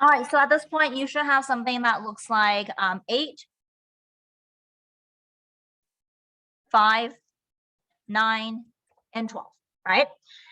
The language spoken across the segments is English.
All right, so at this point, you should have something that looks like 8, 5, 9, and 12, right?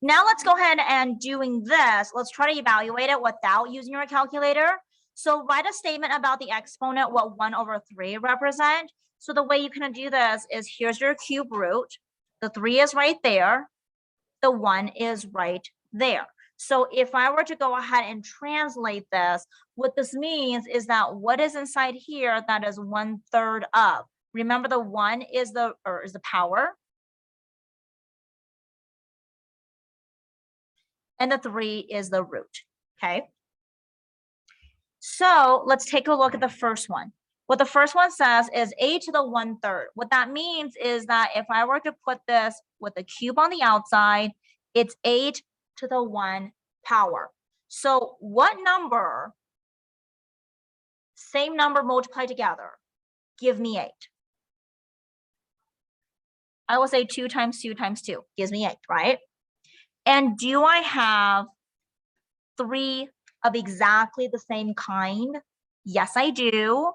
Now let's go ahead and doing this. Let's try to evaluate it without using your calculator. So write a statement about the exponent, what 1/3 represent. So the way you can do this is here's your cube root. The 3 is right there. The 1 is right there. So if I were to go ahead and translate this, what this means is that what is inside here, that is 1/3 of. Remember, the 1 is the power, and the 3 is the root. Okay. So let's take a look at the first one. What the first one says is a to the 1/3. What that means is that if I were to put this with a cube on the outside, it's 8 to the 1 power. So what number, same number multiplied together, give me 8? I will say 2 times 2 times 2 gives me 8, right? And do I have 3 of exactly the same kind? Yes, I do.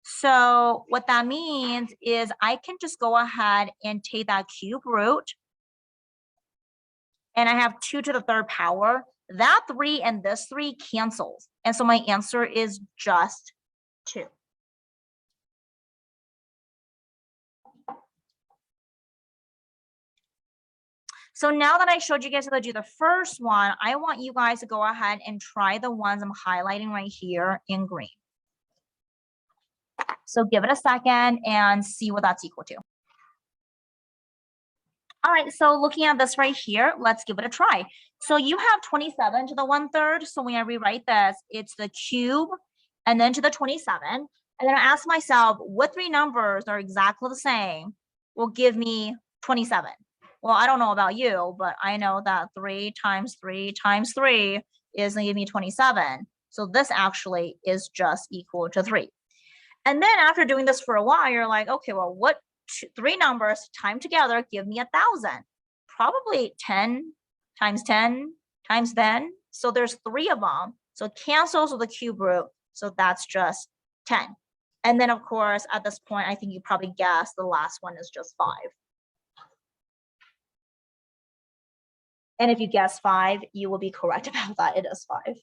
So what that means is I can just go ahead and take that cube root, and I have 2 to the 3rd power. That 3 and this 3 cancels. And so my answer is just 2. So now that I showed you guys how to do the first one, I want you guys to go ahead and try the ones I'm highlighting right here in green. So give it a second and see what that's equal to. All right, so looking at this right here, let's give it a try. So you have 27 to the 1/3. So when I rewrite this, it's the cube and then to the 27. And then I ask myself, what 3 numbers are exactly the same will give me 27? Well, I don't know about you, but I know that 3 times 3 times 3 is going to give me 27. So this actually is just equal to 3. And then after doing this for a while, you're like, okay, well, what 3 numbers timed together give me 1,000? Probably 10 times 10 times 10. So there's 3 of them. So it cancels with the cube root. So that's just 10. And then, of course, at this point, I think you probably guessed the last one is just 5. And if you guess 5, you will be correct about that. It is 5.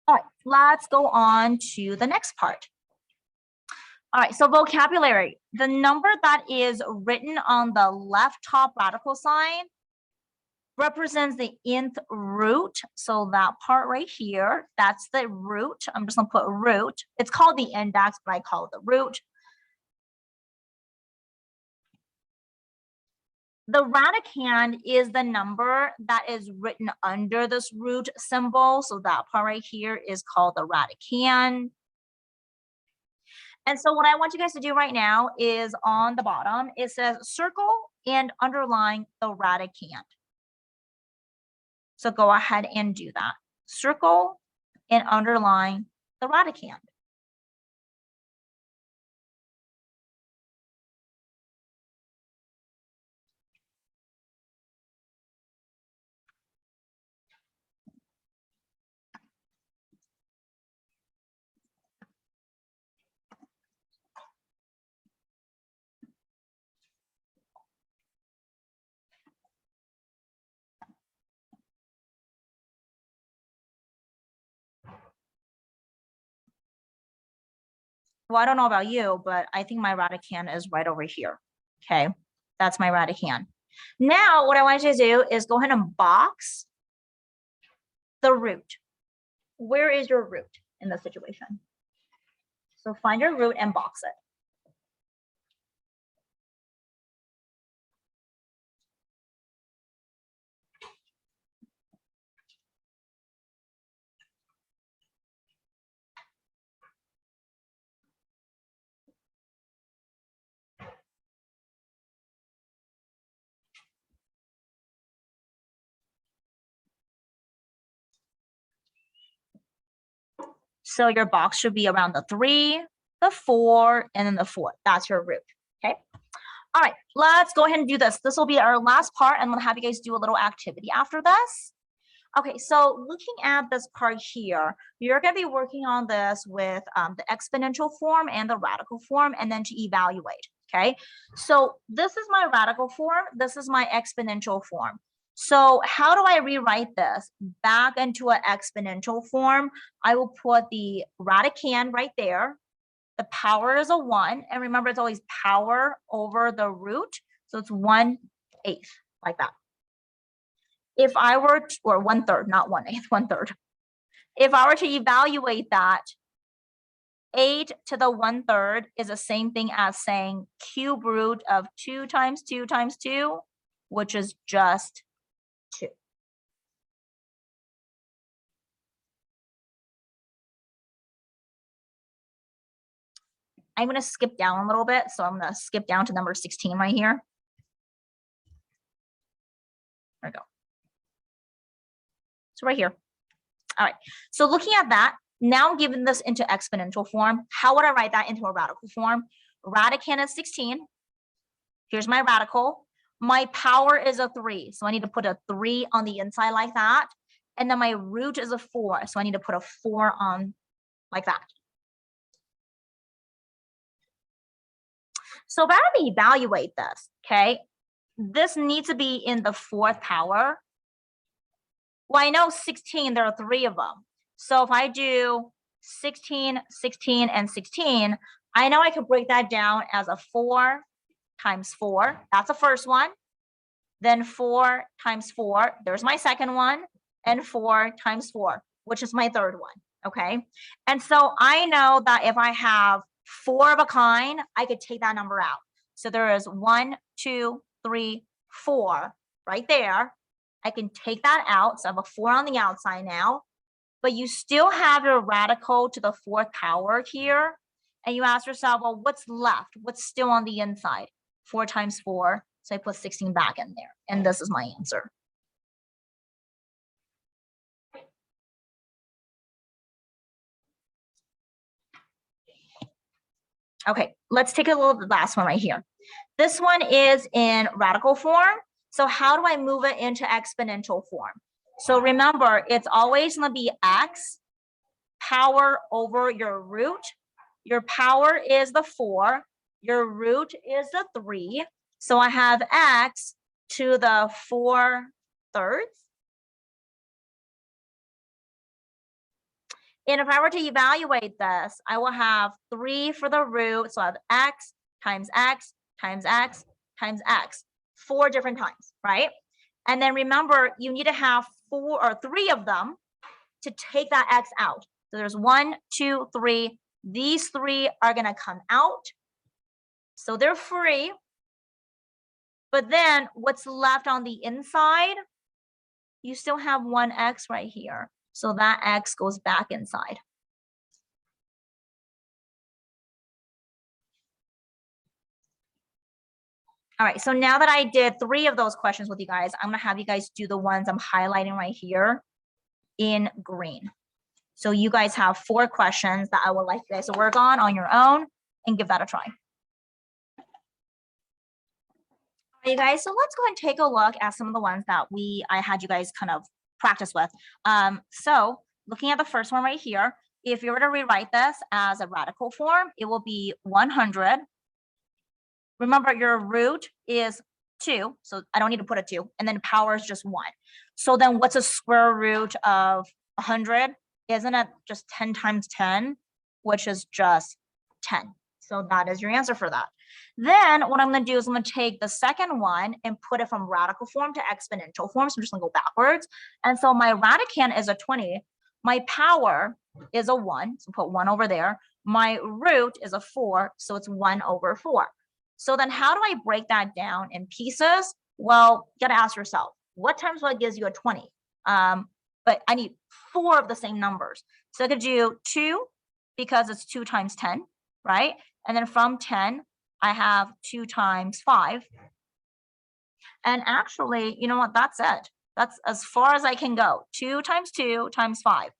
All right, let's go on to the next part. All right, so vocabulary. The number that is written on the left top radical sign represents the nth root. So that part right here, that's the root. I'm just gonna put root. It's called the index, but I call it the root. The radicand is the number that is written under this root symbol. So that part right here is called the radicand. And so what I want you guys to do right now is on the bottom, it says circle and underline the radicand. So go ahead and do that. Circle and underline the radicand. Well, I don't know about you, but I think my radicand is right over here. Okay, that's my radicand. Now, what I want you to do is go ahead and box the root. Where is your root in this situation? So find your root and box it. So your box should be around the 3, the 4, and then the 4. That's your root, okay? All right, let's go ahead and do this. This will be our last part, and I'm gonna have you guys do a little activity after this. Okay, so looking at this part here, you're gonna be working on this with the exponential form and the radical form, and then to evaluate, okay? So this is my radical form, this is my exponential form. So how do I rewrite this back into an exponential form? I will put the radicand right there. The power is a 1, and remember it's always power over the root, so it's 1/8, like that. If I were to, or 1/3, not 1/8, 1/3. If I were to evaluate that, 8 to the 1/3 is the same thing as saying cube root of 2 times 2 times 2, which is just 2. I'm going to skip down a little bit, so I'm going to skip down to number 16 right here. There we go. So right here. All right, so looking at that, now given this into exponential form, how would I write that into a radical form? Radicand is 16. Here's my radical. My power is a 3, so I need to put a 3 on the inside like that. And then my root is a 4, so I need to put a 4 on like that. So if I were to evaluate this, okay, this needs to be in the 4th power. Well, I know 16, there are 3 of them. So if I do 16, 16, and 16, I know I could break that down as a 4 times 4. That's the first one. Then 4 times 4, there's my second one. And 4 times 4, which is my third one, okay? And so I know that if I have 4 of a kind, I could take that number out. So there is 1, 2, 3, 4 right there. I can take that out, so I have a 4 on the outside now, but you still have your radical to the 4th power here, and you ask yourself, well, what's left? What's still on the inside? 4 times 4, so I put 16 back in there, and this is my answer. Okay, let's take a look at the last one right here. This one is in radical form. So how do I move it into exponential form? So remember, it's always going to be x power over your root. Your power is the 4. Your root is the 3. So I have x to the 4/3. And if I were to evaluate this, I will have 3 for the root. So I have x times x times x times x. 4 different times, right? And then remember, you need to have 4 or 3 of them to take that x out. So there's 1, 2, 3. These 3 are going to come out. So they're free. But then what's left on the inside? You still have 1x right here. So that x goes back inside. All right, so now that I did 3 of those questions with you guys, I'm gonna have you guys do the ones I'm highlighting right here in green. So you guys have 4 questions that I would like you guys to work on your own and give that a try. All right, you guys, so let's go ahead and take a look at some of the ones that I had you guys kind of practice with. So looking at the first one right here, if you were to rewrite this as a radical form, it will be 100. Remember, your root is 2, so I don't need to put a 2, and then power is just 1. So then what's a square root of 100? Isn't it just 10 times 10, which is just 10? So that is your answer for that. Then what I'm going to do is I'm going to take the second one and put it from radical form to exponential form. So I'm just going to go backwards. And so my radicand is a 20. My power is a 1, so put 1 over there. My root is a 4, so it's 1 over 4. So then how do I break that down in pieces? Well, you got to ask yourself, what times what gives you a 20? But I need 4 of the same numbers. So I could do 2 because it's 2 times 10, right? And then from 10, I have 2 times 5. And actually, you know what? That's it. That's as far as I can go. 2 times 2 times 5.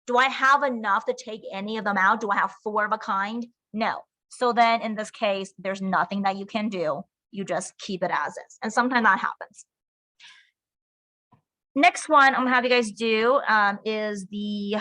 Do I have enough to take any of them out? Do I have 4 of a kind? No. So then in this case, there's nothing that you can do. You just keep it as is. And sometimes that happens. Next one I'm gonna have you guys do is the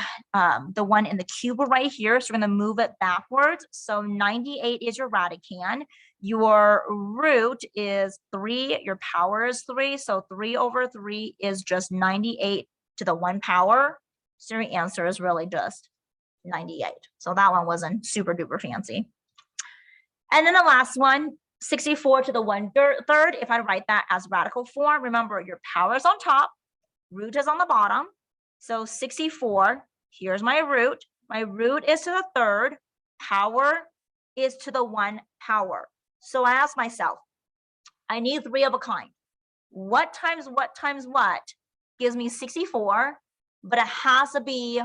one in the cube right here. So we're gonna move it backwards. So 98 is your radicand. Your root is 3. Your power is 3. So 3 over 3 is just 98 to the 1 power. So your answer is really just 98. So that one wasn't super duper fancy. And then the last one, 64 to the 1/3. If I write that as radical form, remember your power is on top. Root is on the bottom. So 64, here's my root. My root is to the 3rd. Power is to the 1 power. So I ask myself, I need 3 of a kind. What times what times what gives me 64, but it has to be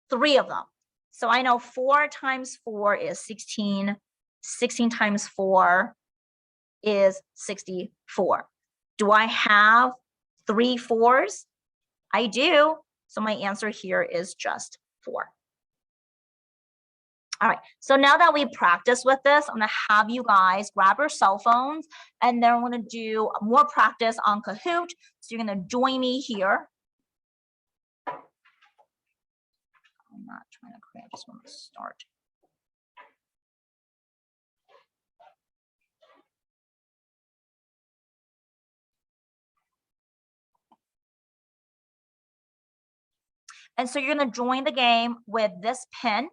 3 of them. So I know 4 times 4 is 16. 16 times 4 is 64. Do I have 3 4s? I do. So my answer here is just 4. All right. So now that we practice with this, I'm going to have you guys grab your cell phones, and then we're going to do more practice on Kahoot. So you're going to join me here. I'm not trying to create, I just want to start. And so you're going to join the game with this pin.